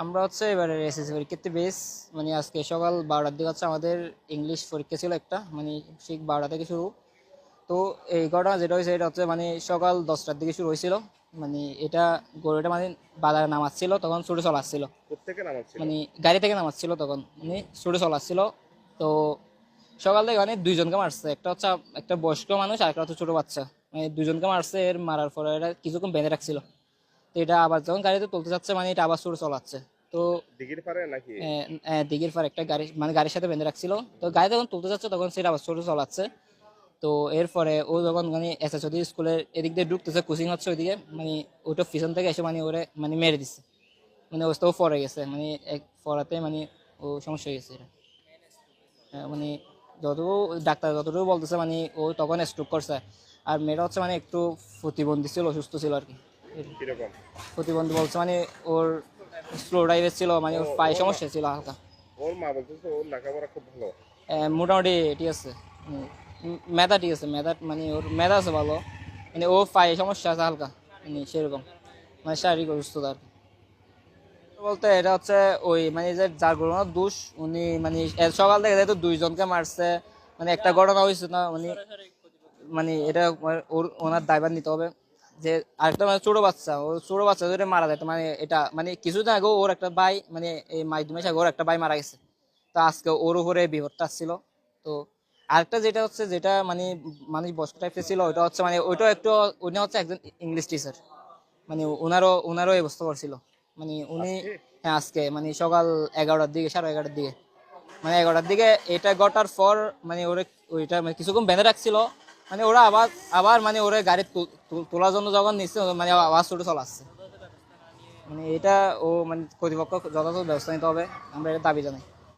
আমরা হচ্ছে এবারে এসএসসি পরীক্ষাতে বেশ মানে আজকে সকাল 12টার দিকে হচ্ছে আমাদের ইংলিশ পরীক্ষা ছিল একটা, মানে ঠিক 12টা থেকে শুরু। তো এই ঘটনা যেটা হয়েছে এটা হচ্ছে মানে সকাল 10টার দিকে শুরু হয়েছিল। মানে এটা গরুটা মানে বাজারে নামাচ্ছিল, তখন ছুটে চলাচ্ছিল, কোত্থেকে নামাচ্ছিল? মানে গাড়ি থেকে নামাচ্ছিল, তখন মানে ছুটে চলাচ্ছিল। তো সকাল থেকে মানে দুইজনকে মারছে, একটা হচ্ছে একটা বয়স্ক মানুষ আর একটা হচ্ছে ছোট বাচ্চা, মানে দুজনকে মারছে। এর মারার পরে এটা কিছুক্ষণ বেঁধে রাখছিল। তো এটা আবার যখন গাড়িতে তুলতে যাচ্ছে মানে এটা আবার ছুটে চলাচ্ছে। তো দিঘির পারে নাকি? দিঘির পর একটা গাড়ি মানে গাড়ির সাথে বেঁধে রাখছিল। তো গাড়ি যখন তুলতে যাচ্ছে তখন সেটা আবার ছোট চলাচ্ছে। তো এরপরে ও যখন মানে এসএসওডি স্কুলের এদিক দিয়ে ঢুকতেছে, কোচিং হচ্ছে ওইদিকে, মানে ওইটা পিছন থেকে এসে মানে ওরে মানে মেরে দিচ্ছে। মানে ও তো পড়ে গেছে, মানে এক পড়াতে মানে ও সমস্যা হয়ে গেছে এটা। মানে যতটুকু ডাক্তার যতটুকু বলতেছে মানে ও তখন স্ট্রোক করছে। আর মেয়েটা হচ্ছে মানে একটু প্রতিবন্ধী ছিল, অসুস্থ ছিল আর কি। কিরকম? প্রতিবন্ধী বলছে মানে ওর স্লো ড্রাইভের ছিল, মানে ওর পায়ে সমস্যা ছিল হালকা। ওর মা বলতেছে ওর লেখাপড়া খুব ভালো। মোটামুটি ঠিক আছে। মেধা ঠিক আছে, মেধা মানে ওর মেধা আছে ভালো, মানে ও পায়ে সমস্যা আছে হালকা, মানে সেরকম মানে শারীরিক অসুস্থতা আর কি। বলতে এটা হচ্ছে ওই মানে যে যার ঘটনার দোষ উনি মানে সকাল থেকে যেহেতু দুইজনকে মারছে, মানে একটা ঘটনা হয়েছে না, মানে মানে এটা ওনার দায়ভার নিতে হবে। যে আরেকটা মানে ছোট বাচ্চা যদি মারা যায়, মানে এটা মানে কিছুদিন আগে ওর একটা ভাই মানে এই মাধ্যমে ওর একটা ভাই মারা গেছে। তো আজকে ওর উপরে বিপদটা আসছিল। তো আরেকটা যেটা হচ্ছে যেটা মানে মানুষ বয়স্ক টাইপের ছিল, ওইটা হচ্ছে মানে ওইটা একটু, উনি হচ্ছে একজন ইংলিশ টিচার, মানে ওনারও এই অবস্থা করছিল। মানে উনি হ্যাঁ আজকে মানে সকাল 11টার দিকে, 11:30টার দিকে, মানে 11টার দিকে এটা ঘটার পর মানে ওরে ওইটা মানে কিছুক্ষণ বেঁধে রাখছিল। মানে ওরা আবার আবার মানে ওরে গাড়ি তোলার জন্য যখন নিচ্ছে মানে আবার ছুটে চলাচ্ছে। মানে এটা ও মানে কর্তৃপক্ষ যথাযথ ব্যবস্থা নিতে হবে, আমরা এটা দাবি জানাই।